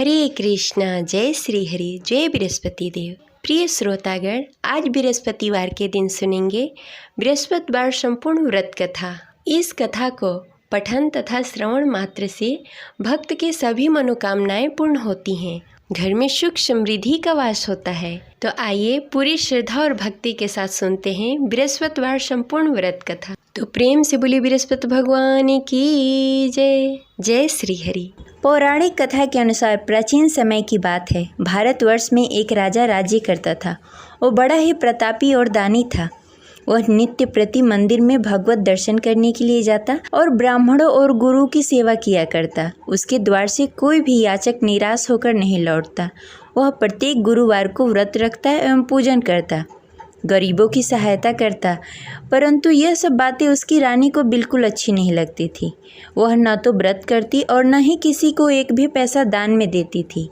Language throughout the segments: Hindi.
हरे कृष्णा, जय श्री हरि, जय बृहस्पति देव। प्रिय श्रोतागण, आज बृहस्पतिवार के दिन सुनेंगे बृहस्पतिवार संपूर्ण व्रत कथा। इस कथा को पठन तथा श्रवण मात्र से भक्त के सभी मनोकामनाएं पूर्ण होती हैं, घर में सुख समृद्धि का वास होता है। तो आइए पूरी श्रद्धा और भक्ति के साथ सुनते हैं बृहस्पतिवार संपूर्ण व्रत कथा। तो प्रेम से बोलिए बृहस्पति भगवान की जय। जय श्री हरि। पौराणिक कथा के अनुसार प्राचीन समय की बात है। भारतवर्ष में एक राजा राज्य करता था। वो बड़ा ही प्रतापी और दानी था। वह नित्य प्रति मंदिर में भगवत दर्शन करने के लिए जाता और ब्राह्मणों और गुरु की सेवा किया करता। उसके द्वार से कोई भी याचक निराश होकर नहीं लौटता। वह प्रत्येक गुरुवार को व्रत रखता एवं पूजन करता, गरीबों की सहायता करता। परंतु यह सब बातें उसकी रानी को बिल्कुल अच्छी नहीं लगती थी। वह न तो व्रत करती और न ही किसी को एक भी पैसा दान में देती थी।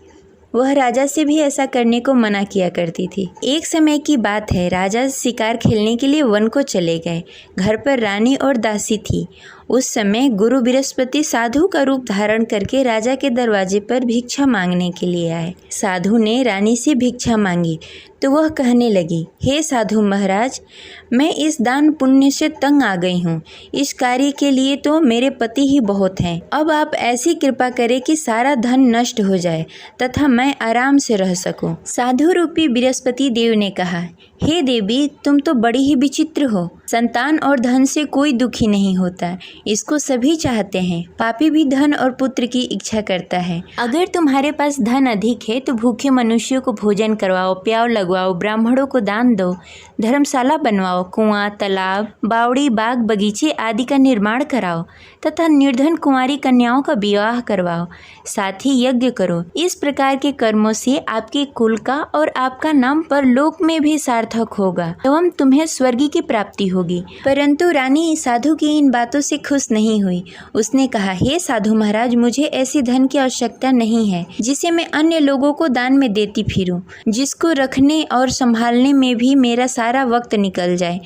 वह राजा से भी ऐसा करने को मना किया करती थी। एक समय की बात है, राजा शिकार खेलने के लिए वन को चले गए। घर पर रानी और दासी थी। उस समय गुरु बृहस्पति साधु का रूप धारण करके राजा के दरवाजे पर भिक्षा मांगने के लिए आए। साधु ने रानी से भिक्षा मांगी तो वह कहने लगी, हे साधु महाराज, मैं इस दान पुण्य से तंग आ गई हूँ। इस कार्य के लिए तो मेरे पति ही बहुत हैं। अब आप ऐसी कृपा करें कि सारा धन नष्ट हो जाए तथा मैं आराम से रह सकूं। साधु रूपी बृहस्पति देव ने कहा, हे देवी, तुम तो बड़ी ही विचित्र हो। संतान और धन से कोई दुखी नहीं होता, इसको सभी चाहते हैं। पापी भी धन और पुत्र की इच्छा करता है। अगर तुम्हारे पास धन अधिक है तो भूखे मनुष्यों को भोजन करवाओ, प्याव लगवाओ, ब्राह्मणों को दान दो, धर्मशाला बनवाओ, कुआं, तालाब, बावड़ी, बाग, बगीचे आदि का निर्माण कराओ तथा निर्धन कुंवारी कन्याओं का विवाह करवाओ। साथ ही यज्ञ करो। इस प्रकार के कर्मों से आपके कुल का और आपका नाम परलोक में भी सार्थक होगा एवं तुम्हें स्वर्ग की प्राप्ति होगी। परंतु रानी साधु की इन बातों से खुश नहीं हुई। उसने कहा, हे साधु महाराज, मुझे ऐसी धन की आवश्यकता नहीं है जिसे मैं अन्य लोगों को दान में देती फिरूं, जिसको रखने और संभालने में भी मेरा सारा वक्त निकल जाए।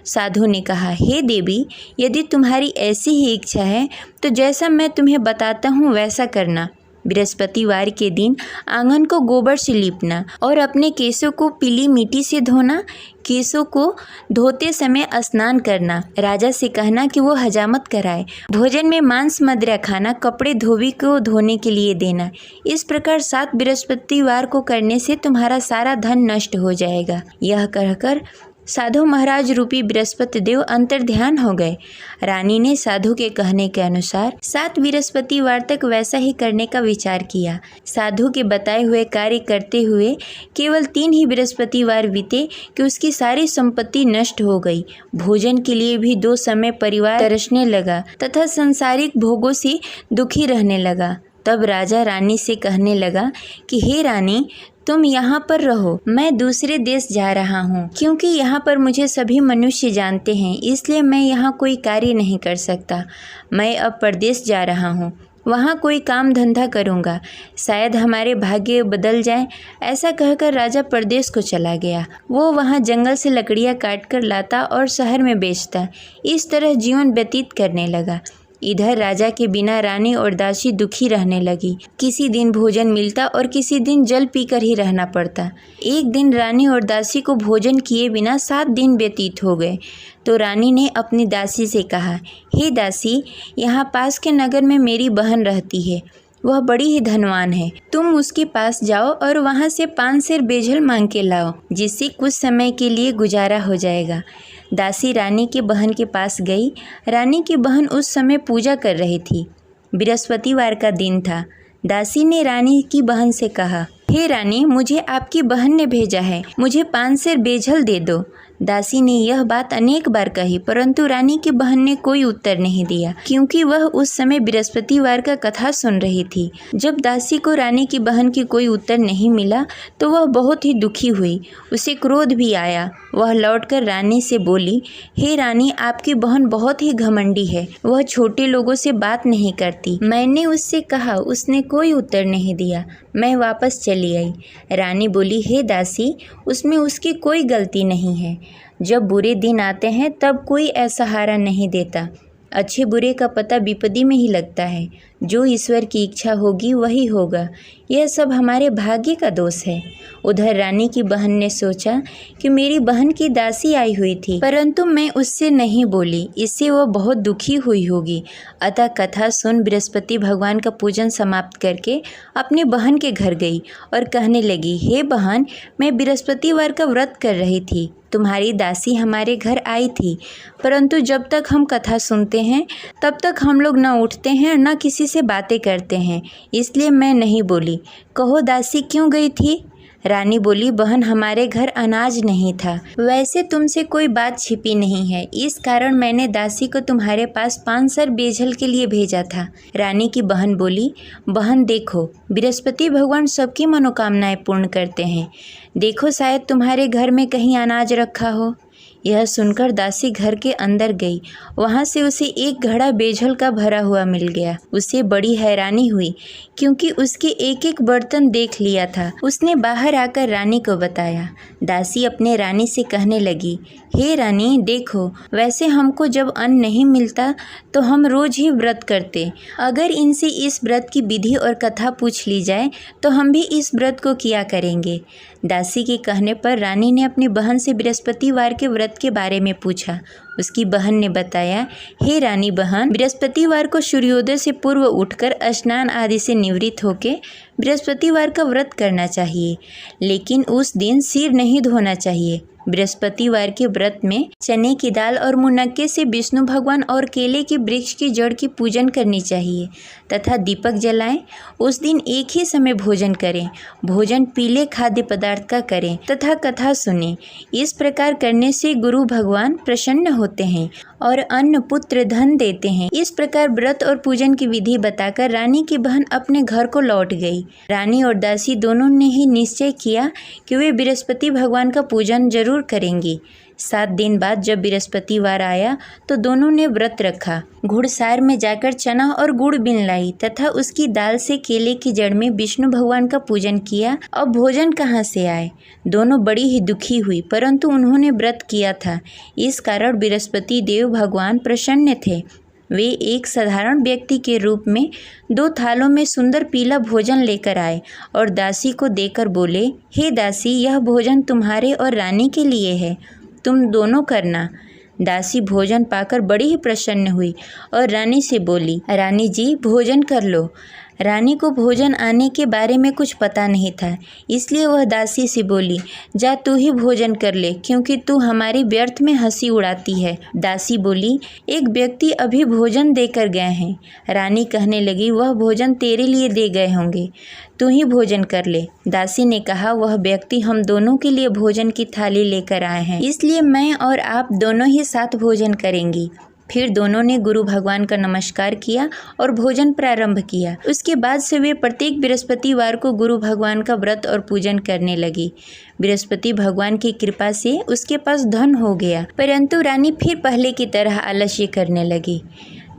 साधु ने कहा, हे देवी, यदि तुम्हारी ऐसी ही इच्छा है तो जैसा मैं तुम्हें बताता हूँ वैसा करना। बृहस्पतिवार के दिन आंगन को गोबर से लीपना और अपने केशों को पीली मिट्टी से धोना। केशों को धोते समय स्नान करना। राजा से कहना कि वो हजामत कराए। भोजन में मांस मदिरा खाना, कपड़े धोबी को धोने के लिए देना। इस प्रकार 7 बृहस्पतिवार को करने से तुम्हारा सारा धन नष्ट हो जाएगा। यह कहकर साधु महाराज रूपी बृहस्पति देव अंतर्ध्यान हो गए। रानी ने साधु के कहने के अनुसार 7 बृहस्पतिवार तक वैसा ही करने का विचार किया। साधु के बताए हुए कार्य करते हुए केवल 3 ही बृहस्पतिवार बीते कि उसकी सारी संपत्ति नष्ट हो गई। भोजन के लिए भी 2 समय परिवार तरसने लगा तथा सांसारिक भोगों से दुखी रहने लगा। तब राजा रानी से कहने लगा कि हे रानी, तुम यहाँ पर रहो, मैं दूसरे देश जा रहा हूँ। क्योंकि यहाँ पर मुझे सभी मनुष्य जानते हैं, इसलिए मैं यहाँ कोई कार्य नहीं कर सकता। मैं अब परदेश जा रहा हूँ, वहाँ कोई काम धंधा करूँगा, शायद हमारे भाग्य बदल जाए। ऐसा कहकर राजा परदेश को चला गया। वो वहाँ जंगल से लकड़ियाँ काट कर लाता और शहर में बेचता। इस तरह जीवन व्यतीत करने लगा। इधर राजा के बिना रानी और दासी दुखी रहने लगी। किसी दिन भोजन मिलता और किसी दिन जल पीकर ही रहना पड़ता। एक दिन रानी और दासी को भोजन किए बिना 7 दिन व्यतीत हो गए। तो रानी ने अपनी दासी से कहा, हे दासी, यहाँ पास के नगर में मेरी बहन रहती है। वह बड़ी ही धनवान है। तुम उसके पास जाओ और वहाँ से 5 सेर बेजल मांग के लाओ, जिससे कुछ समय के लिए गुजारा हो जाएगा। दासी रानी की बहन के पास गई। रानी की बहन उस समय पूजा कर रही थी। बृहस्पतिवार का दिन था। दासी ने रानी की बहन से कहा, हे रानी, मुझे आपकी बहन ने भेजा है, मुझे 5 सेर बेजल दे दो। दासी ने यह बात अनेक बार कही, परंतु रानी की बहन ने कोई उत्तर नहीं दिया, क्योंकि वह उस समय बृहस्पतिवार का कथा सुन रही थी। जब दासी को रानी की बहन की कोई उत्तर नहीं मिला तो वह बहुत ही दुखी हुई। उसे क्रोध भी आया। वह लौटकर रानी से बोली, हे रानी, आपकी बहन बहुत ही घमंडी है। वह छोटे लोगों से बात नहीं करती। मैंने उससे कहा, उसने कोई उत्तर नहीं दिया। मैं वापस चली आई। रानी बोली, हे दासी, उसमें उसकी कोई गलती नहीं है। जब बुरे दिन आते हैं तब कोई असहारा नहीं देता। अच्छे बुरे का पता विपत्ति में ही लगता है। जो ईश्वर की इच्छा होगी वही होगा। यह सब हमारे भाग्य का दोष है। उधर रानी की बहन ने सोचा कि मेरी बहन की दासी आई हुई थी, परंतु मैं उससे नहीं बोली, इससे वह बहुत दुखी हुई होगी। अतः कथा सुन बृहस्पति भगवान का पूजन समाप्त करके अपनी बहन के घर गई और कहने लगी, हे बहन, मैं बृहस्पतिवार का व्रत कर रही थी। तुम्हारी दासी हमारे घर आई थी, परंतु जब तक हम कथा सुनते हैं तब तक हम लोग न उठते हैं और न किसी से बातें करते हैं, इसलिए मैं नहीं बोली। कहो दासी क्यों गई थी? रानी बोली, बहन, हमारे घर अनाज नहीं था। वैसे तुमसे कोई बात छिपी नहीं है, इस कारण मैंने दासी को तुम्हारे पास 5 सर बेझल के लिए भेजा था। रानी की बहन बोली, बहन देखो, बृहस्पति भगवान सबकी मनोकामनाएं पूर्ण करते हैं। देखो शायद तुम्हारे घर में कहीं अनाज रखा हो। यह सुनकर दासी घर के अंदर गई। वहाँ से उसे एक घड़ा बेझल का भरा हुआ मिल गया। उसे बड़ी हैरानी हुई क्योंकि उसके एक एक बर्तन देख लिया था। उसने बाहर आकर रानी को बताया। दासी अपने रानी से कहने लगी, हे रानी, देखो, वैसे हमको जब अन्न नहीं मिलता तो हम रोज ही व्रत करते। अगर इनसे इस व्रत की विधि और कथा पूछ ली जाए तो हम भी इस व्रत को किया करेंगे। दासी के कहने पर रानी ने अपनी बहन से बृहस्पतिवार के व्रत के बारे में पूछा। उसकी बहन ने बताया, हे रानी बहन, बृहस्पतिवार को सूर्योदय से पूर्व उठकर स्नान आदि से निवृत्त होकर बृहस्पतिवार का व्रत करना चाहिए, लेकिन उस दिन सिर नहीं धोना चाहिए। बृहस्पतिवार के व्रत में चने की दाल और मुनक्के से विष्णु भगवान और केले के वृक्ष की जड़ की पूजन करनी चाहिए तथा दीपक जलाएं। उस दिन एक ही समय भोजन करें। भोजन पीले खाद्य पदार्थ का करें तथा कथा सुनें। इस प्रकार करने से गुरु भगवान प्रसन्न होते हैं और अन्न पुत्र धन देते हैं। इस प्रकार व्रत और पूजन की विधि बताकर रानी की बहन अपने घर को लौट गई। रानी और दासी दोनों ने ही निश्चय किया कि वे बृहस्पति भगवान का पूजन जरूर करेंगी। 7 दिन बाद जब बृहस्पतिवार आया तो दोनों ने व्रत रखा। घुड़सार में जाकर चना और गुड़ बीन लाई तथा उसकी दाल से केले की जड़ में विष्णु भगवान का पूजन किया। अब भोजन कहाँ से आए? दोनों बड़ी ही दुखी हुई, परंतु उन्होंने व्रत किया था, इस कारण बृहस्पति देव भगवान प्रसन्न थे। वे एक साधारण व्यक्ति के रूप में 2 थालों में सुंदर पीला भोजन लेकर आए और दासी को देकर बोले, हे दासी, यह भोजन तुम्हारे और रानी के लिए है, तुम दोनों करना। दासी भोजन पाकर बड़ी ही प्रसन्न हुई और रानी से बोली, रानी जी, भोजन कर लो। रानी को भोजन आने के बारे में कुछ पता नहीं था, इसलिए वह दासी से बोली, जा तू ही भोजन कर ले, क्योंकि तू हमारी व्यर्थ में हंसी उड़ाती है। दासी बोली, एक व्यक्ति अभी भोजन देकर गए हैं। रानी कहने लगी, वह भोजन तेरे लिए दे गए होंगे, तू ही भोजन कर ले। दासी ने कहा, वह व्यक्ति हम दोनों के लिए भोजन की थाली लेकर आए हैं, इसलिए मैं और आप दोनों ही साथ भोजन करेंगी। फिर दोनों ने गुरु भगवान का नमस्कार किया और भोजन प्रारंभ किया। उसके बाद से वे प्रत्येक बृहस्पतिवार को गुरु भगवान का व्रत और पूजन करने लगी। बृहस्पति भगवान की कृपा से उसके पास धन हो गया, परंतु रानी फिर पहले की तरह आलस्य करने लगी।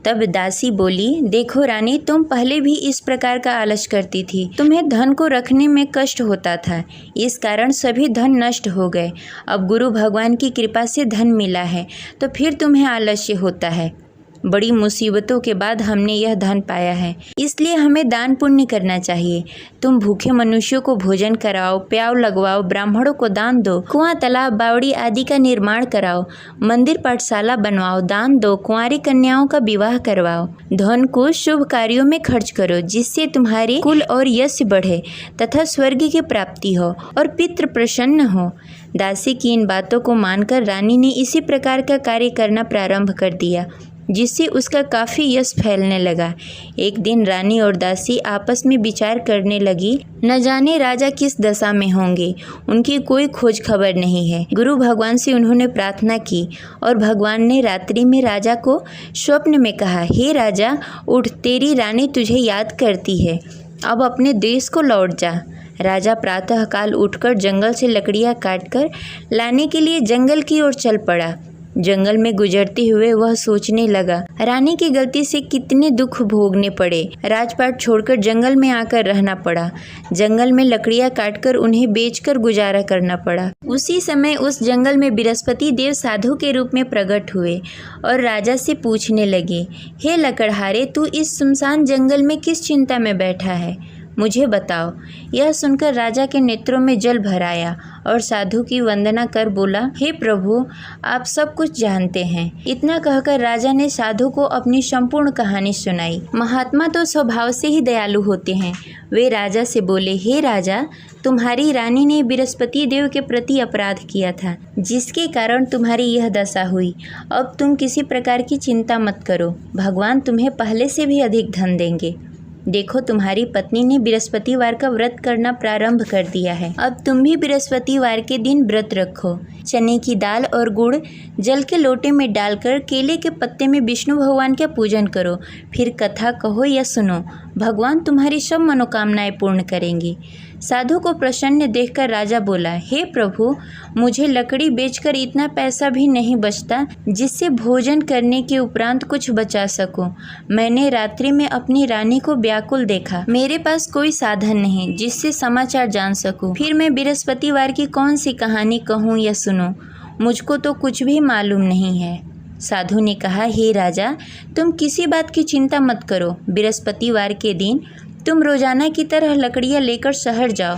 तब दासी बोली, देखो रानी, तुम पहले भी इस प्रकार का आलस करती थी। तुम्हें धन को रखने में कष्ट होता था, इस कारण सभी धन नष्ट हो गए। अब गुरु भगवान की कृपा से धन मिला है तो फिर तुम्हें आलस्य होता है। बड़ी मुसीबतों के बाद हमने यह धन पाया है, इसलिए हमें दान पुण्य करना चाहिए। तुम भूखे मनुष्यों को भोजन कराओ, प्याव लगवाओ, ब्राह्मणों को दान दो, कुआं, तालाब, बावड़ी आदि का निर्माण कराओ, मंदिर पाठशाला बनवाओ, दान दो, कुंवारी कन्याओं का विवाह करवाओ। धन को शुभ कार्यों में खर्च करो, जिससे तुम्हारे कुल और यश बढ़े तथा स्वर्ग की प्राप्ति हो और पितृ प्रसन्न हो। दासी की इन बातों को मानकर रानी ने इसी प्रकार का कार्य करना प्रारंभ कर दिया, जिससे उसका काफ़ी यश फैलने लगा। एक दिन रानी और दासी आपस में विचार करने लगी, न जाने राजा किस दशा में होंगे, उनकी कोई खोज खबर नहीं है। गुरु भगवान से उन्होंने प्रार्थना की और भगवान ने रात्रि में राजा को स्वप्न में कहा, हे राजा, उठ, तेरी रानी तुझे याद करती है, अब अपने देश को लौट जा। राजा प्रातःकाल उठकर जंगल से लकड़ियाँ काटकर लाने के लिए जंगल की ओर चल पड़ा। जंगल में गुजरते हुए वह सोचने लगा, रानी की गलती से कितने दुख भोगने पड़े। राजपाट छोड़कर जंगल में आकर रहना पड़ा। जंगल में लकड़ियां काटकर उन्हें बेचकर गुजारा करना पड़ा। उसी समय उस जंगल में बृहस्पति देव साधु के रूप में प्रकट हुए और राजा से पूछने लगे, हे लकड़हारे, तू इस सुनसान जंगल में किस चिंता में बैठा है, मुझे बताओ। यह सुनकर राजा के नेत्रों में जल भर आया और साधु की वंदना कर बोला, हे प्रभु, आप सब कुछ जानते हैं। इतना कहकर राजा ने साधु को अपनी संपूर्ण कहानी सुनाई। महात्मा तो स्वभाव से ही दयालु होते हैं। वे राजा से बोले, हे राजा, तुम्हारी रानी ने बृहस्पति देव के प्रति अपराध किया था, जिसके कारण तुम्हारी यह दशा हुई। अब तुम किसी प्रकार की चिंता मत करो, भगवान तुम्हें पहले से भी अधिक धन देंगे। देखो, तुम्हारी पत्नी ने बृहस्पतिवार का व्रत करना प्रारंभ कर दिया है। अब तुम भी बृहस्पतिवार के दिन व्रत रखो। चने की दाल और गुड़ जल के लोटे में डालकर केले के पत्ते में विष्णु भगवान का पूजन करो। फिर कथा कहो या सुनो, भगवान तुम्हारी सब मनोकामनाएं पूर्ण करेंगे। साधु को प्रसन्न देखकर राजा बोला, हे प्रभु, मुझे लकड़ी बेचकर इतना पैसा भी नहीं बचता जिससे भोजन करने के उपरांत कुछ बचा सकूं। मैंने रात्रि में अपनी रानी को व्याकुल देखा। मेरे पास कोई साधन नहीं जिससे समाचार जान सकूं। फिर मैं बृहस्पतिवार की कौन सी कहानी कहूं या सुनूं, मुझको तो कुछ भी मालूम नहीं है। साधु ने कहा, हे राजा, तुम किसी बात की चिंता मत करो। बृहस्पतिवार के दिन तुम रोजाना की तरह लकड़ियाँ लेकर शहर जाओ।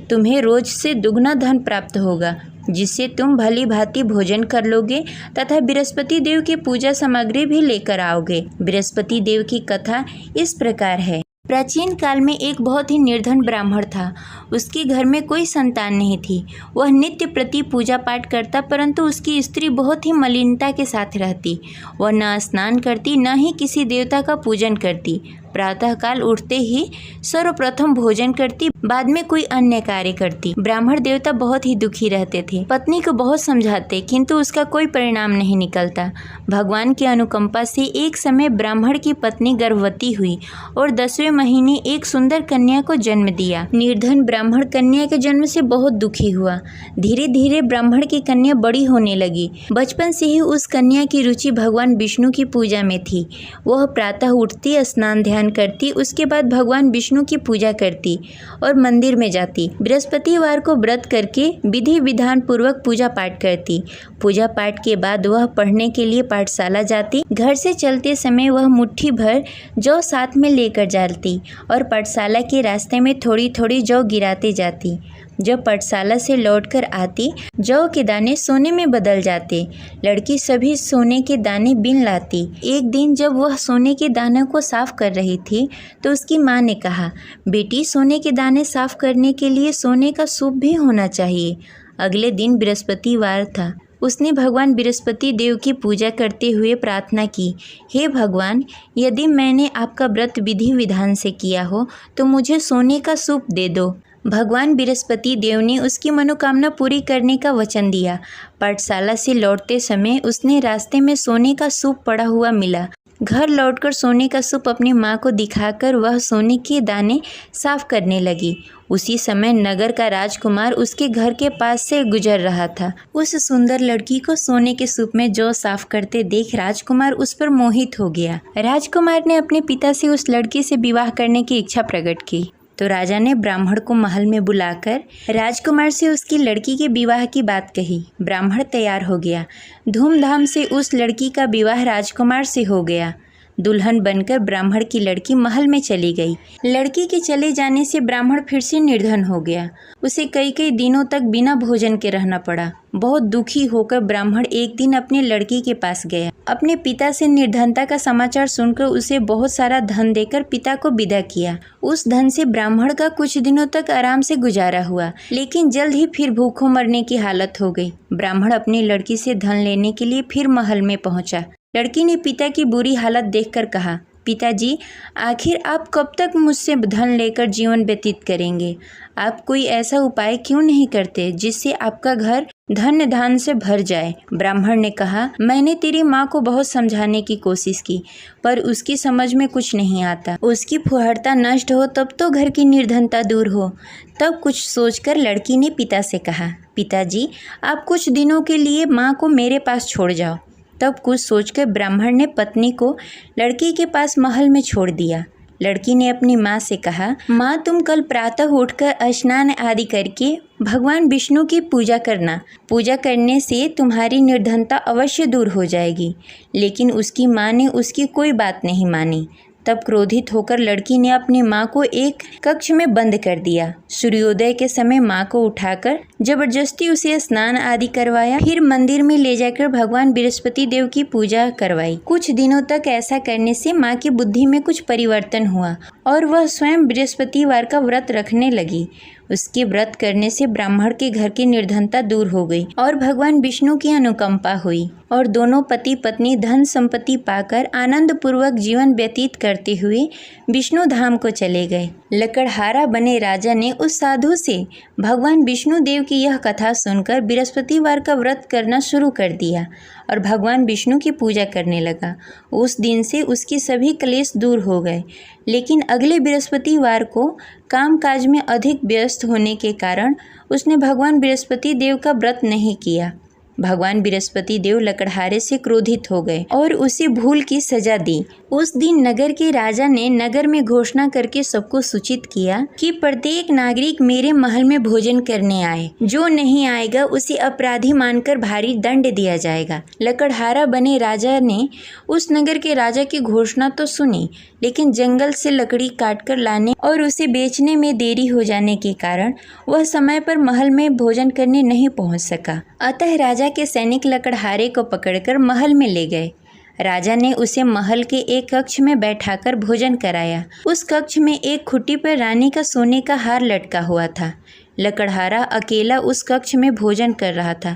तुम्हें रोज से दुगना धन प्राप्त होगा, जिससे तुम भली भांति भोजन कर लोगे तथा बृहस्पति देव की पूजा सामग्री भी लेकर आओगे। बृहस्पति देव की कथा इस प्रकार है। प्राचीन काल में एक बहुत ही निर्धन ब्राह्मण था। उसके घर में कोई संतान नहीं थी। वह नित्य प्रति पूजा पाठ करता, परंतु उसकी स्त्री बहुत ही मलिनता के साथ रहती। वह न स्नान करती, न ही किसी देवता का पूजन करती। प्रातःकाल उठते ही सर्वप्रथम भोजन करती, बाद में कोई अन्य कार्य करती। ब्राह्मण देवता बहुत ही दुखी रहते थे। पत्नी को बहुत समझाते, किंतु उसका कोई परिणाम नहीं निकलता। भगवान की अनुकंपा से एक समय ब्राह्मण की पत्नी गर्भवती हुई और 10वें महीने एक सुंदर कन्या को जन्म दिया। निर्धन ब्राह्मण कन्या के जन्म से बहुत दुखी हुआ। धीरे धीरे ब्राह्मण की कन्या बड़ी होने लगी। बचपन से ही उस कन्या की रुचि भगवान विष्णु की पूजा में थी। वह प्रातः उठती, स्नान ध्यान करती, उसके बाद भगवान विष्णु की पूजा करती और मंदिर में जाती। बृहस्पतिवार को व्रत करके विधि विधान पूर्वक पूजा पाठ करती। पूजा पाठ के बाद वह पढ़ने के लिए पाठशाला जाती। घर से चलते समय वह मुट्ठी भर जौ साथ में लेकर जाती और पाठशाला के रास्ते में थोड़ी थोड़ी जौ गिराते जाती। जब पाठशाला से लौटकर आती, जौ के दाने सोने में बदल जाते। लड़की सभी सोने के दाने बीन लाती। एक दिन जब वह सोने के दानों को साफ कर रही थी, तो उसकी माँ ने कहा, बेटी, सोने के दाने साफ करने के लिए सोने का सूप भी होना चाहिए। अगले दिन बृहस्पतिवार था। उसने भगवान बृहस्पति देव की पूजा करते हुए प्रार्थना की, हे भगवान, यदि मैंने आपका व्रत विधि विधान से किया हो तो मुझे सोने का सूप दे दो। भगवान बृहस्पति देव ने उसकी मनोकामना पूरी करने का वचन दिया। पाठशाला से लौटते समय उसने रास्ते में सोने का सूप पड़ा हुआ मिला। घर लौटकर सोने का सूप अपनी माँ को दिखाकर वह सोने के दाने साफ करने लगी। उसी समय नगर का राजकुमार उसके घर के पास से गुजर रहा था। उस सुंदर लड़की को सोने के सूप में जौ साफ करते देख राजकुमार उस पर मोहित हो गया। राजकुमार ने अपने पिता से उस लड़की से विवाह करने की इच्छा प्रकट की। तो राजा ने ब्राह्मण को महल में बुलाकर राजकुमार से उसकी लड़की के विवाह की बात कही। ब्राह्मण तैयार हो गया। धूमधाम से उस लड़की का विवाह राजकुमार से हो गया। दुल्हन बनकर ब्राह्मण की लड़की महल में चली गई। लड़की के चले जाने से ब्राह्मण फिर से निर्धन हो गया। उसे कई कई दिनों तक बिना भोजन के रहना पड़ा। बहुत दुखी होकर ब्राह्मण एक दिन अपने लड़की के पास गया। अपने पिता से निर्धनता का समाचार सुनकर उसे बहुत सारा धन देकर पिता को विदा किया। उस धन से ब्राह्मण का कुछ दिनों तक आराम से गुजारा हुआ, लेकिन जल्द ही फिर भूखों मरने की हालत हो गई। ब्राह्मण अपनी लड़की से धन लेने के लिए फिर महल में पहुंचा। लड़की ने पिता की बुरी हालत देखकर कहा, पिताजी, आखिर आप कब तक मुझसे धन लेकर जीवन व्यतीत करेंगे? आप कोई ऐसा उपाय क्यों नहीं करते जिससे आपका घर धन धान से भर जाए? ब्राह्मण ने कहा, मैंने तेरी माँ को बहुत समझाने की कोशिश की, पर उसकी समझ में कुछ नहीं आता। उसकी फुहड़ता नष्ट हो तब तो घर की निर्धनता दूर हो। तब कुछ सोचकर लड़की ने पिता से कहा, पिताजी, आप कुछ दिनों के लिए माँ को मेरे पास छोड़ जाओ। तब कुछ सोचकर ब्राह्मण ने पत्नी को लड़की के पास महल में छोड़ दिया। लड़की ने अपनी माँ से कहा, माँ तुम कल प्रातः उठकर स्नान आदि करके भगवान विष्णु की पूजा करना। पूजा करने से तुम्हारी निर्धनता अवश्य दूर हो जाएगी। लेकिन उसकी माँ ने उसकी कोई बात नहीं मानी। तब क्रोधित होकर लड़की ने अपनी माँ को एक कक्ष में बंद कर दिया। सूर्योदय के समय माँ को उठाकर जबरदस्ती उसे स्नान आदि करवाया। फिर मंदिर में ले जाकर भगवान बृहस्पति देव की पूजा करवाई। कुछ दिनों तक ऐसा करने से माँ की बुद्धि में कुछ परिवर्तन हुआ और वह स्वयं बृहस्पतिवार का व्रत रखने लगी। उसके व्रत करने से ब्राह्मण के घर की निर्धनता दूर हो गई और भगवान विष्णु की अनुकंपा हुई और दोनों पति पत्नी धन संपत्ति पाकर आनंद पूर्वक जीवन व्यतीत करते हुए विष्णु धाम को चले गए। लकड़हारा बने राजा ने उस साधु से भगवान विष्णु देव की यह कथा सुनकर बृहस्पतिवार का व्रत करना शुरू कर दिया और भगवान विष्णु की पूजा करने लगा। उस दिन से उसकी सभी क्लेश दूर हो गए। लेकिन अगले बृहस्पतिवार को कामकाज में अधिक व्यस्त होने के कारण उसने भगवान बृहस्पति देव का व्रत नहीं किया। भगवान बृहस्पति देव लकड़हारे से क्रोधित हो गए और उसे भूल की सजा दी। उस दिन नगर के राजा ने नगर में घोषणा करके सबको सूचित किया कि प्रत्येक नागरिक मेरे महल में भोजन करने आए। जो नहीं आएगा उसे अपराधी मानकर भारी दंड दिया जाएगा। लकड़हारा बने राजा ने उस नगर के राजा की घोषणा तो सुनी, लेकिन जंगल से लकड़ी काटकर लाने और उसे बेचने में देरी हो जाने के कारण वह समय पर महल में भोजन करने नहीं पहुंच सका। अतः राजा के सैनिक लकड़हारे को पकड़कर महल में ले गए। राजा ने उसे महल के एक कक्ष में बैठाकर भोजन कराया। उस कक्ष में एक खुट्टी पर रानी का सोने का हार लटका हुआ था। लकड़हारा अकेला उस कक्ष में भोजन कर रहा था।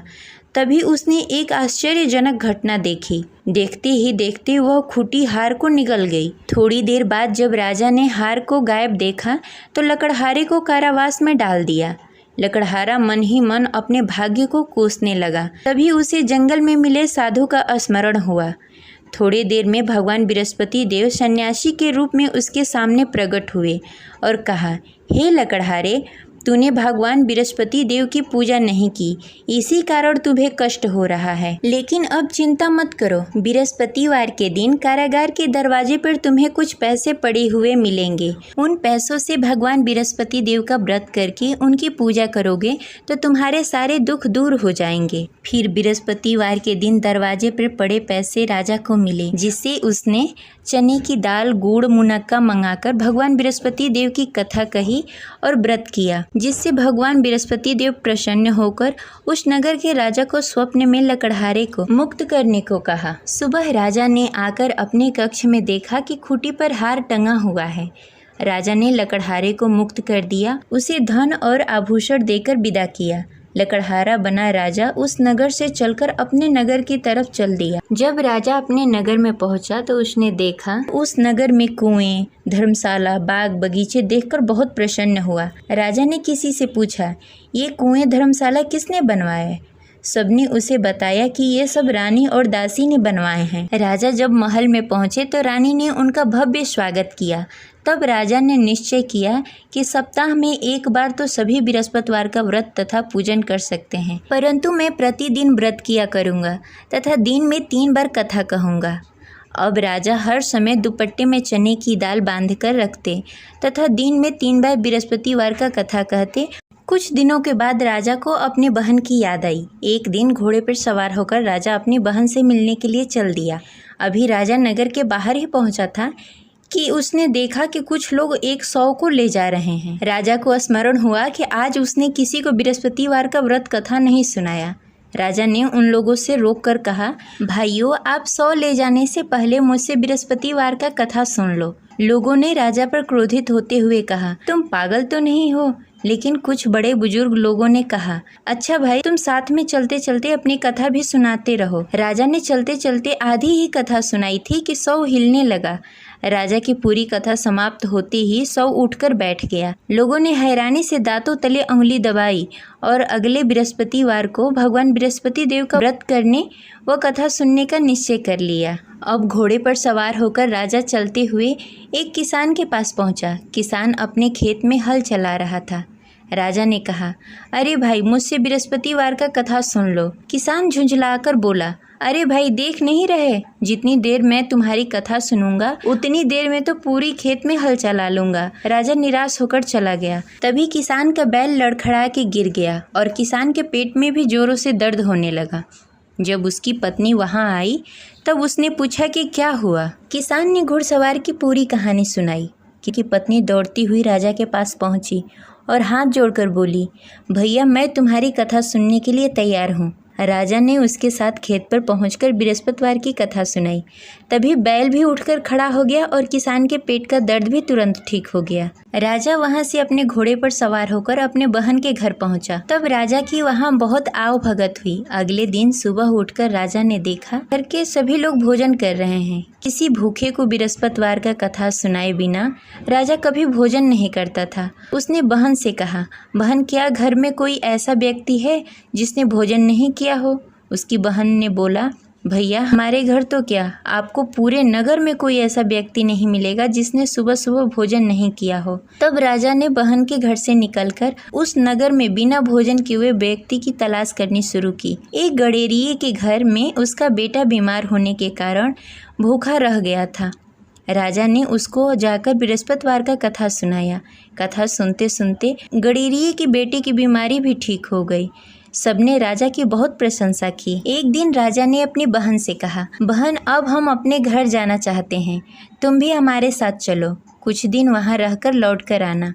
तभी उसने एक आश्चर्यजनक घटना देखी। देखते ही देखते वह खुटी हार को निगल गई। थोड़ी देर बाद जब राजा ने हार को गायब देखा तो लकड़हारे को कारावास में डाल दिया। लकड़हारा मन ही मन अपने भाग्य को कोसने लगा। तभी उसे जंगल में मिले साधु का स्मरण हुआ। थोड़ी देर में भगवान बृहस्पति देव सन्यासी के रूप में उसके सामने प्रकट हुए और कहा, हे लकड़हारे, तूने भगवान बृहस्पति देव की पूजा नहीं की, इसी कारण तुम्हें कष्ट हो रहा है। लेकिन अब चिंता मत करो, बृहस्पतिवार के दिन कारागार के दरवाजे पर तुम्हें कुछ पैसे पड़े हुए मिलेंगे। उन पैसों से भगवान बृहस्पति देव का व्रत करके उनकी पूजा करोगे तो तुम्हारे सारे दुख दूर हो जाएंगे। फिर बृहस्पतिवार के दिन दरवाजे पर पड़े पैसे राजा को मिले, जिससे उसने चने की दाल, गुड़, मुनक्का मंगाकर भगवान बृहस्पति देव की कथा कही और व्रत किया, जिससे भगवान बृहस्पति देव प्रसन्न होकर उस नगर के राजा को स्वप्न में लकड़हारे को मुक्त करने को कहा। सुबह राजा ने आकर अपने कक्ष में देखा कि खूंटी पर हार टंगा हुआ है। राजा ने लकड़हारे को मुक्त कर दिया, उसे धन और आभूषण देकर विदा किया। लकड़हारा बना राजा उस नगर से चलकर अपने नगर की तरफ चल दिया। जब राजा अपने नगर में पहुंचा तो उसने देखा उस नगर में कुएं, धर्मशाला, बाग बगीचे देखकर बहुत प्रसन्न हुआ। राजा ने किसी से पूछा, ये कुएं धर्मशाला किसने बनवाए? सबने उसे बताया कि ये सब रानी और दासी ने बनवाए हैं। राजा जब महल में पहुंचे तो रानी ने उनका भव्य स्वागत किया। तब राजा ने निश्चय किया कि सप्ताह में एक बार तो सभी बृहस्पतिवार का व्रत तथा पूजन कर सकते हैं, परंतु मैं प्रतिदिन व्रत किया करूँगा तथा दिन में 3 बार कथा कहूँगा। अब राजा हर समय दुपट्टे में चने की दाल बांधकर रखते तथा दिन में 3 बार बृहस्पतिवार का कथा कहते। कुछ दिनों के बाद राजा को अपनी बहन की याद आई। एक दिन घोड़े पर सवार होकर राजा अपनी बहन से मिलने के लिए चल दिया। अभी राजा नगर के बाहर ही पहुंचा था कि उसने देखा कि कुछ लोग एक 100 को ले जा रहे हैं। राजा को स्मरण हुआ कि आज उसने किसी को बृहस्पतिवार का व्रत कथा नहीं सुनाया। राजा ने उन लोगों से रोककर कहा, भाइयों, आप 100 ले जाने से पहले मुझसे बृहस्पतिवार का कथा सुन लो। लोगों ने राजा पर क्रोधित होते हुए कहा, तुम पागल तो नहीं हो? लेकिन कुछ बड़े बुजुर्ग लोगों ने कहा, अच्छा भाई, तुम साथ में चलते चलते अपनी कथा भी सुनाते रहो। राजा ने चलते चलते आधी ही कथा सुनाई थी कि 100 हिलने लगा। राजा की पूरी कथा समाप्त होते ही 100 उठकर बैठ गया। लोगों ने हैरानी से दांतों तले उंगली दबाई और अगले बृहस्पतिवार को भगवान बृहस्पति देव का व्रत करने व कथा सुनने का निश्चय कर लिया। अब घोड़े पर सवार होकर राजा चलते हुए एक किसान के पास पहुंचा। किसान अपने खेत में हल चला रहा था। राजा ने कहा, अरे भाई, मुझसे बृहस्पतिवार का कथा सुन लो। किसान झुंझलाकर बोला, अरे भाई, देख नहीं रहे, जितनी देर मैं तुम्हारी कथा सुनूंगा उतनी देर में तो पूरी खेत में हल चला लूंगा। राजा निराश होकर चला गया। तभी किसान का बैल लड़खड़ा के गिर गया और किसान के पेट में भी जोरों से दर्द होने लगा। जब उसकी पत्नी वहां आई तब उसने पूछा कि क्या हुआ। किसान ने घुड़सवार की पूरी कहानी सुनाई कि पत्नी दौड़ती हुई राजा के पास पहुंची और हाथ जोड़कर बोली, भैया मैं तुम्हारी कथा सुनने के लिए तैयार हूँ। राजा ने उसके साथ खेत पर पहुंचकर बृहस्पतिवार की कथा सुनाई। तभी बैल भी उठकर खड़ा हो गया और किसान के पेट का दर्द भी तुरंत ठीक हो गया। राजा वहां से अपने घोड़े पर सवार होकर अपने बहन के घर पहुंचा। तब राजा की वहां बहुत आव भगत हुई। अगले दिन सुबह उठकर राजा ने देखा घर के सभी लोग भोजन कर रहे हैं। किसी भूखे को बृहस्पतिवार का कथा सुनाए बिना राजा कभी भोजन नहीं करता था। उसने बहन से कहा, बहन क्या घर में कोई ऐसा व्यक्ति है जिसने भोजन नहीं किया हो? उसकी बहन ने बोला, भैया हमारे घर तो क्या, आपको पूरे नगर में कोई ऐसा व्यक्ति नहीं मिलेगा जिसने सुबह सुबह भोजन नहीं किया हो। तब राजा ने बहन के घर से निकलकर उस नगर में बिना भोजन किए हुए व्यक्ति की तलाश करनी शुरू की। एक गडेरिये के घर में उसका बेटा बीमार होने के कारण भूखा रह गया था। राजा ने उसको जाकर बृहस्पतिवार का कथा सुनाया। कथा सुनते सुनते गडेरिये के बेटे की बीमारी भी ठीक हो गई। सबने राजा की बहुत प्रशंसा की। एक दिन राजा ने अपनी बहन से कहा, बहन अब हम अपने घर जाना चाहते हैं, तुम भी हमारे साथ चलो, कुछ दिन वहाँ रहकर लौट कर आना।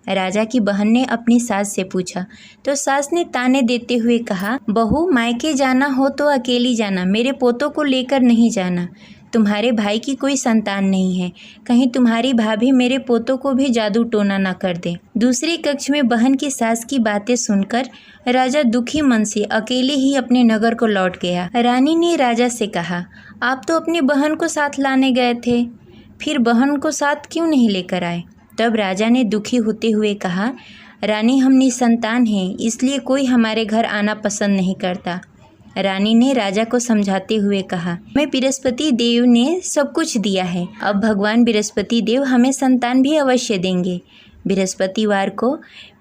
राजा की बहन ने अपनी सास से पूछा तो सास ने ताने देते हुए कहा, बहू मायके जाना हो तो अकेली जाना, मेरे पोतों को लेकर नहीं जाना। तुम्हारे भाई की कोई संतान नहीं है, कहीं तुम्हारी भाभी मेरे पोतों को भी जादू टोना न कर दे। दूसरे कक्ष में बहन की सास की बातें सुनकर राजा दुखी मन से अकेले ही अपने नगर को लौट गया। रानी ने राजा से कहा, आप तो अपनी बहन को साथ लाने गए थे, फिर बहन को साथ क्यों नहीं लेकर आए? तब राजा ने दुखी होते हुए कहा, रानी हम निसंतान हैं, इसलिए कोई हमारे घर आना पसंद नहीं करता। रानी ने राजा को समझाते हुए कहा, मैं बृहस्पति देव ने सब कुछ दिया है, अब भगवान बृहस्पति देव हमें संतान भी अवश्य देंगे। बृहस्पतिवार को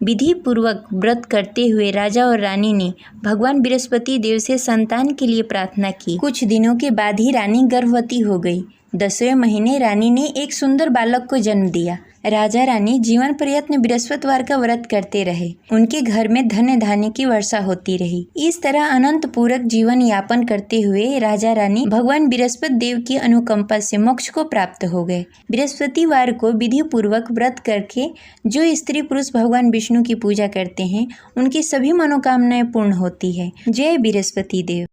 विधि पूर्वक व्रत करते हुए राजा और रानी ने भगवान बृहस्पति देव से संतान के लिए प्रार्थना की। कुछ दिनों के बाद ही रानी गर्भवती हो गई। 10वें महीने रानी ने एक सुंदर बालक को जन्म दिया। राजा रानी जीवन प्रयत्न बृहस्पतिवार का व्रत करते रहे। उनके घर में धन्य धान्य की वर्षा होती रही। इस तरह अनंत पूरक जीवन यापन करते हुए राजा रानी भगवान बृहस्पति देव की अनुकंपा से मोक्ष को प्राप्त हो गए। बृहस्पतिवार को विधि पूर्वक व्रत करके जो स्त्री पुरुष भगवान विष्णु की पूजा करते हैं उनकी सभी मनोकामनाएं पूर्ण होती है। जय बृहस्पति देव।